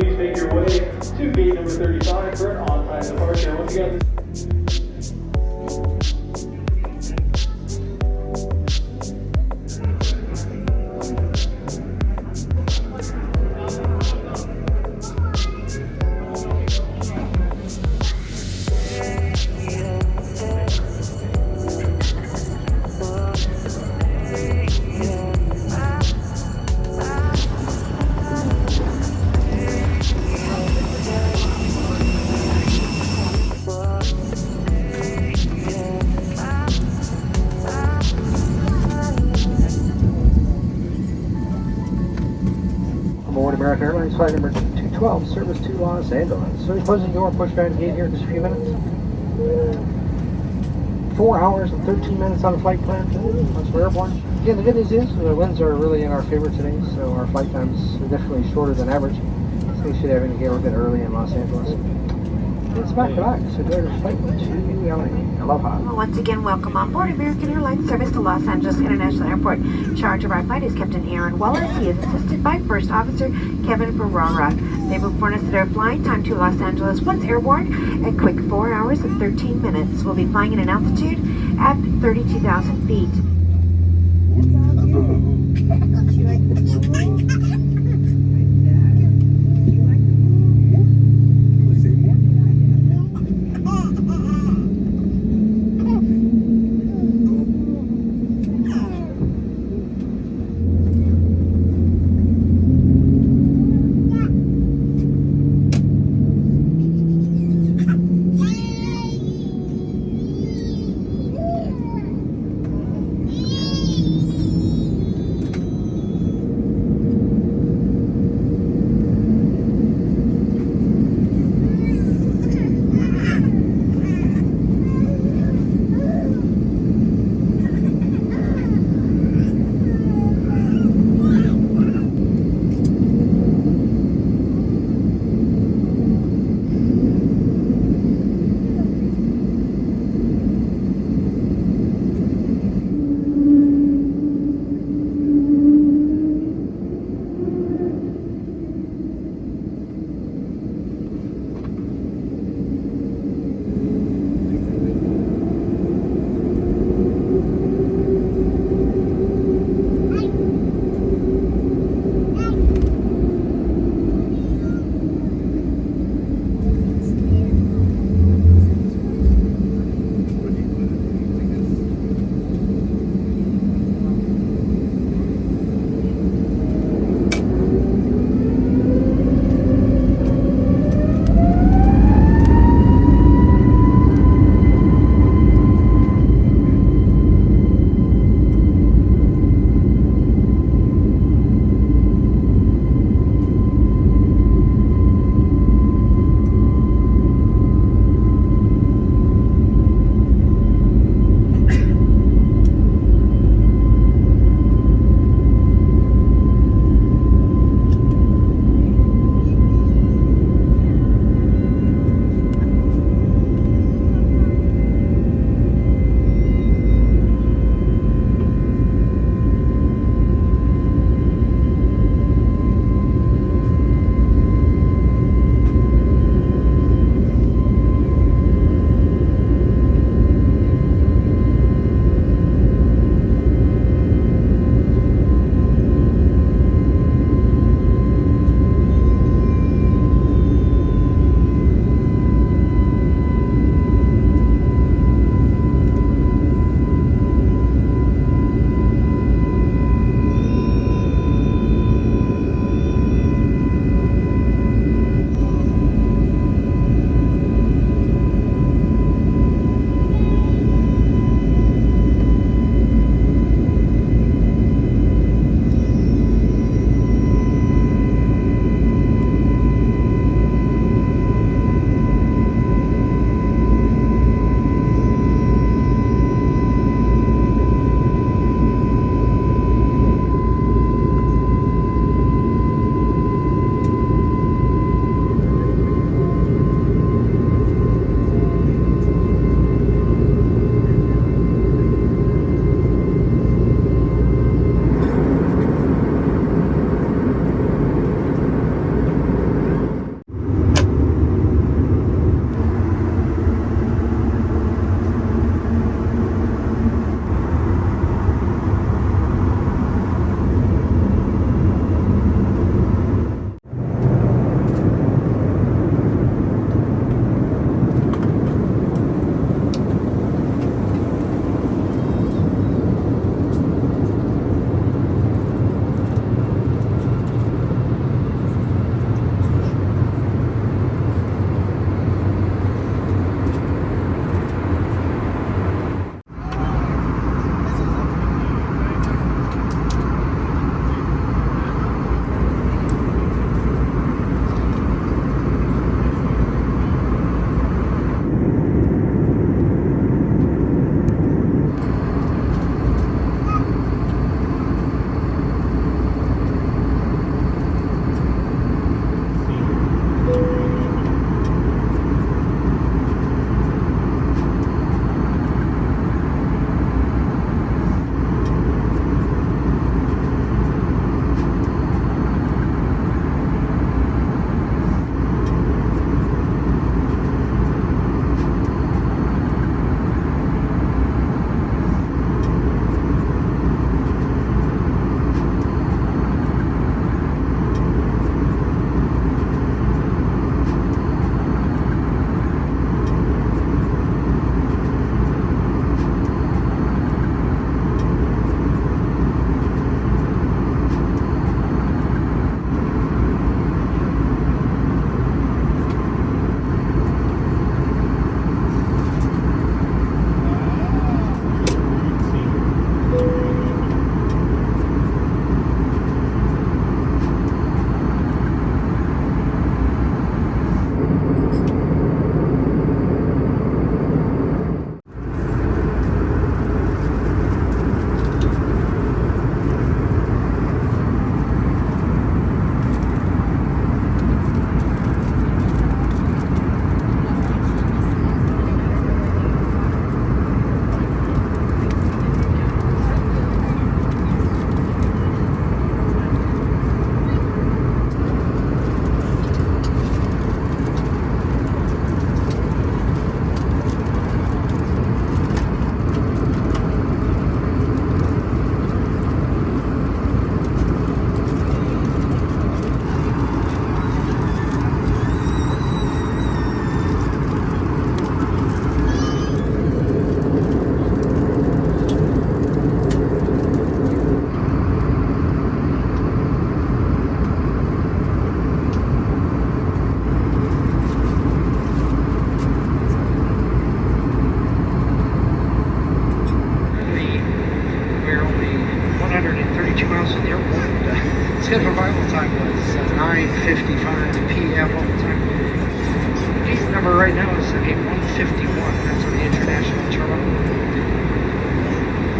Please make your way to gate number 35 for an on-time departure. Once again, aboard American Airlines flight number 212, service to Los Angeles. So we're closing door, push back gate here in just a few minutes. 4 hours and 13 minutes on the flight plan. Once we're airborne. Again, the good news is the winds are really in our favor today, so our flight times are definitely shorter than average. So we should have it here a bit early in Los Angeles. It's back to back, so there's flight to LA. Aloha. Well, once again, welcome on board American Airlines service to Los Angeles International Airport. In charge of our flight is Captain Aaron Wallace. He is assisted by First Officer Kevin Ferrara. They've informed us that our flying time to Los Angeles once airborne a quick 4 hours and 13 minutes. We'll be flying at an altitude at 32,000 feet. now is a 151. That's on the international terminal.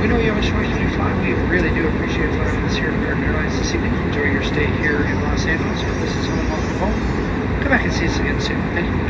We know you have a choice when you fly. We really do appreciate flying with us here at American Airlines this evening. Enjoy your stay here in Los Angeles. But this is home, welcome home. Come back and see us again soon. Thank you.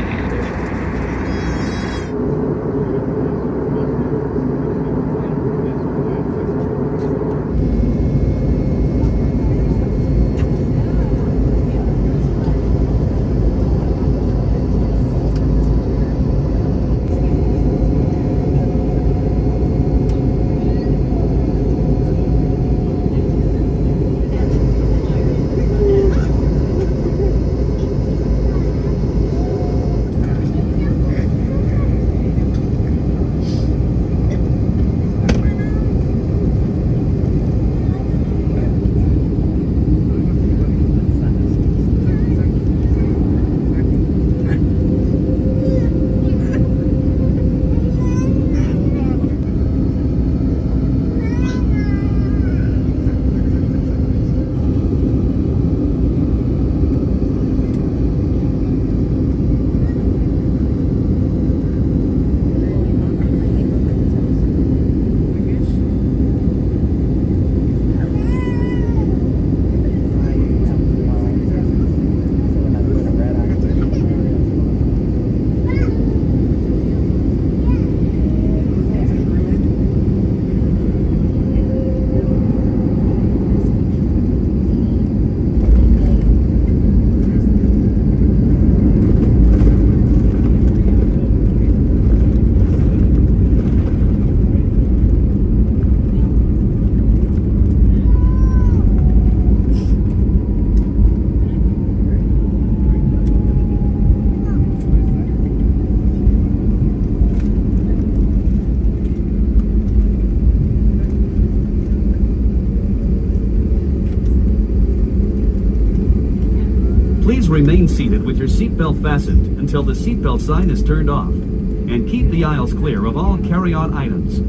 Please remain seated with your seatbelt fastened until the seatbelt sign is turned off, and keep the aisles clear of all carry-on items.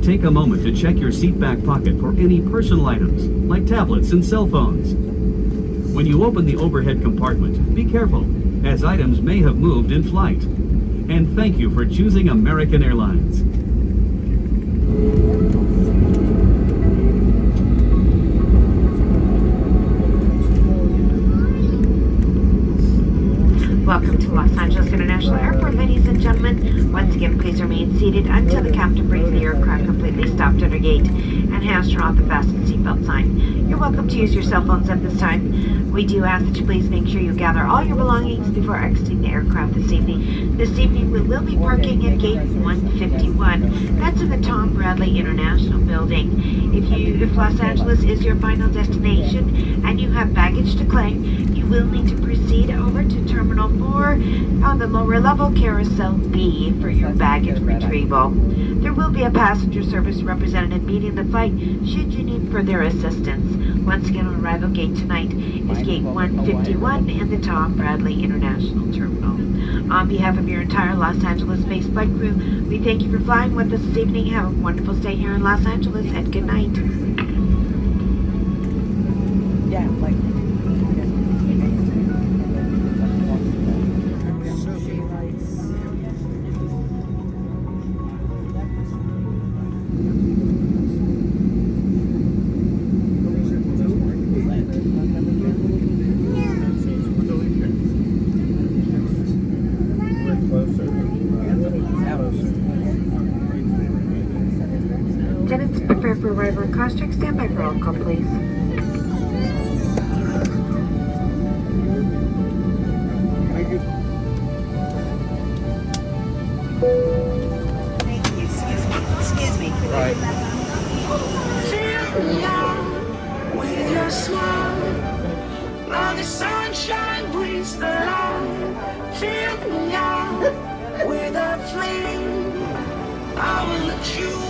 Take a moment to check your seat back pocket for any personal items, like tablets and cell phones. When you open the overhead compartment, be careful, as items may have moved in flight. And thank you for choosing American Airlines. Welcome to Los Angeles International Airport, ladies and gentlemen. Once again, please remain seated until the captain brings the aircraft completely stopped at our gate and has turned off the fasten seatbelt sign. You're welcome to use your cell phones at this time. We do ask that you please make sure you gather all your belongings before exiting the aircraft this evening. This evening, we will be parking at gate 151. That's in the Tom Bradley International Building. If Los Angeles is your final destination and you have baggage to claim, you will need to proceed over to Terminal 4 on the lower level Carousel B for your baggage retrieval. There will be a passenger service representative meeting the flight should you need further assistance. Once again, on arrival gate tonight is gate 151 in the Tom Bradley International Terminal. On behalf of your entire Los Angeles-based flight crew, we thank you for flying with us this evening. Have a wonderful stay here in Los Angeles, and good night. Yeah, like. Lieutenants, prepare for arrival and cross check. Stand by for roll call, please. Excuse me. Right. Fill me out with your smile. Now the sunshine brings the light. Fill me out with a flame. I will let you